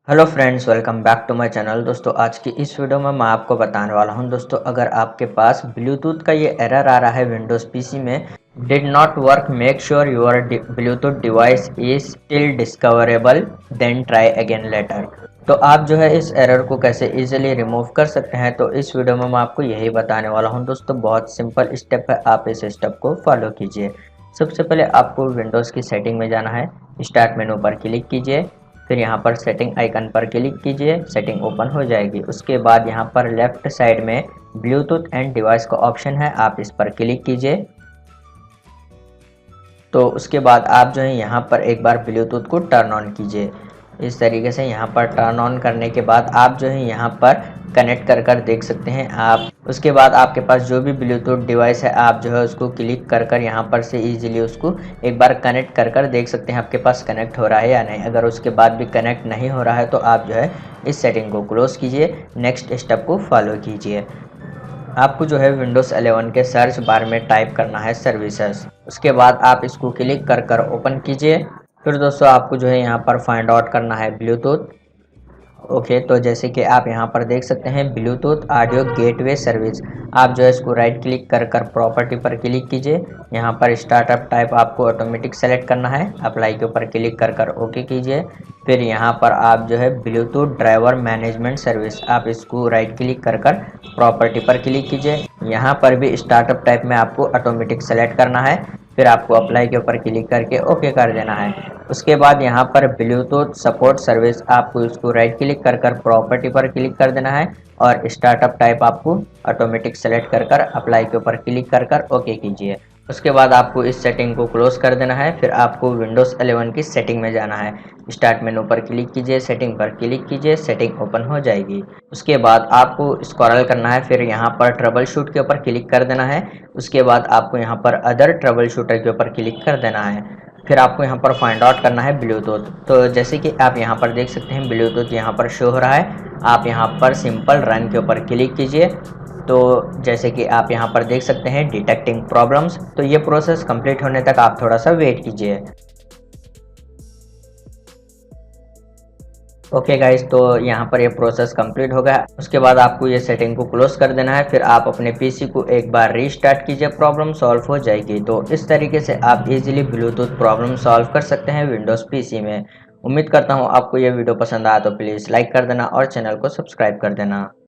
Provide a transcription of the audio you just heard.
Hello friends, welcome back to my channel. दोस्तों, आज की इस वीडियो में मैं आपको बताने वाला हूं दोस्तों, अगर आपके पास ब्लूटूथ का ये एरर आ रहा है विंडोज़ पीसी में, did not work, make sure your Bluetooth device is still discoverable, then try again later. तो आप जो है इस एरर को कैसे इजीली रिमूव कर सकते हैं, तो इस वीडियो में मैं आपको यही बताने वाला हूँ दोस्तों। बहुत सिंपल स्टेप है, आप इस स्टेप को फॉलो कीजिए। सबसे पहले आपको विंडोज़ की सेटिंग में जाना है, स्टार्ट मेनू पर क्लिक कीजिए, फिर यहाँ पर सेटिंग आइकन पर क्लिक कीजिए, सेटिंग ओपन हो जाएगी। उसके बाद यहाँ पर लेफ्ट साइड में ब्लूटूथ एंड डिवाइस का ऑप्शन है, आप इस पर क्लिक कीजिए। तो उसके बाद आप जो है यहाँ पर एक बार ब्लूटूथ को टर्न ऑन कीजिए। इस तरीके से यहाँ पर टर्न ऑन करने के बाद आप जो है यहाँ पर कनेक्ट कर देख सकते हैं आप। उसके बाद आपके पास जो भी ब्लूटूथ डिवाइस है, आप जो है उसको क्लिक कर यहाँ पर से इजीली उसको एक बार कनेक्ट कर देख सकते हैं आपके पास कनेक्ट हो रहा है या नहीं। अगर उसके बाद भी कनेक्ट नहीं हो रहा है तो आप जो है इस सेटिंग को क्लोज कीजिए, नेक्स्ट स्टेप को फॉलो कीजिए। आपको जो है विंडोज़ 11 के सर्च बार में टाइप करना है सर्विसेज। उसके बाद आप इसको क्लिक कर ओपन कीजिए। फिर दोस्तों आपको जो है यहाँ पर फाइंड आउट करना है ब्लूटूथ। ओके, तो जैसे कि आप यहाँ पर देख सकते हैं ब्लूटूथ ऑडियो गेटवे सर्विस, आप जो है इसको राइट क्लिक कर प्रॉपर्टी पर क्लिक कीजिए। यहाँ पर स्टार्टअप टाइप आपको ऑटोमेटिक सेलेक्ट करना है, अप्लाई के ऊपर क्लिक कर ओके कीजिए। फिर यहाँ पर आप जो है ब्लूटूथ ड्राइवर मैनेजमेंट सर्विस, आप इसको राइट क्लिक कर प्रॉपर्टी पर क्लिक कीजिए। यहाँ पर भी स्टार्टअप टाइप में आपको ऑटोमेटिक सेलेक्ट करना है, फिर आपको अप्लाई के ऊपर क्लिक करके ओके कर देना है। उसके बाद यहाँ पर ब्लूटूथ सपोर्ट सर्विस, आपको इसको राइट क्लिक कर प्रॉपर्टी पर क्लिक कर देना है और स्टार्टअप टाइप आपको ऑटोमेटिक सेलेक्ट कर अप्लाई के ऊपर क्लिक कर ओके कीजिए। उसके बाद आपको इस सेटिंग को क्लोज कर देना है। फिर आपको विंडोज़ 11 की सेटिंग में जाना है, स्टार्ट मेनू पर क्लिक कीजिए, सेटिंग पर क्लिक कीजिए, सेटिंग ओपन हो जाएगी। उसके बाद आपको स्क्रॉल करना है, फिर यहाँ पर ट्रबल शूट के ऊपर क्लिक कर देना है। उसके बाद आपको यहाँ पर अदर ट्रबल शूटर के ऊपर क्लिक कर देना है। फिर आपको यहाँ पर फाइंड आउट करना है ब्लूटूथ। तो जैसे कि आप यहाँ पर देख सकते हैं ब्लूटूथ यहाँ पर शो हो रहा है, आप यहाँ पर सिंपल रन के ऊपर क्लिक कीजिए। तो जैसे कि आप यहाँ पर देख सकते हैं डिटेक्टिंग प्रॉब्लम्स, तो ये प्रोसेस कंप्लीट होने तक आप थोड़ा सा वेट कीजिए। ओके गाइस, तो यहाँ पर ये प्रोसेस कंप्लीट हो गया। उसके बाद आपको ये सेटिंग को क्लोज कर देना है, फिर आप अपने पीसी को एक बार रीस्टार्ट कीजिए, प्रॉब्लम सॉल्व हो जाएगी। तो इस तरीके से आप इजीली ब्लूटूथ प्रॉब्लम सॉल्व कर सकते हैं विंडोज़ पीसी में। उम्मीद करता हूँ आपको ये वीडियो पसंद आया, तो प्लीज़ लाइक कर देना और चैनल को सब्सक्राइब कर देना।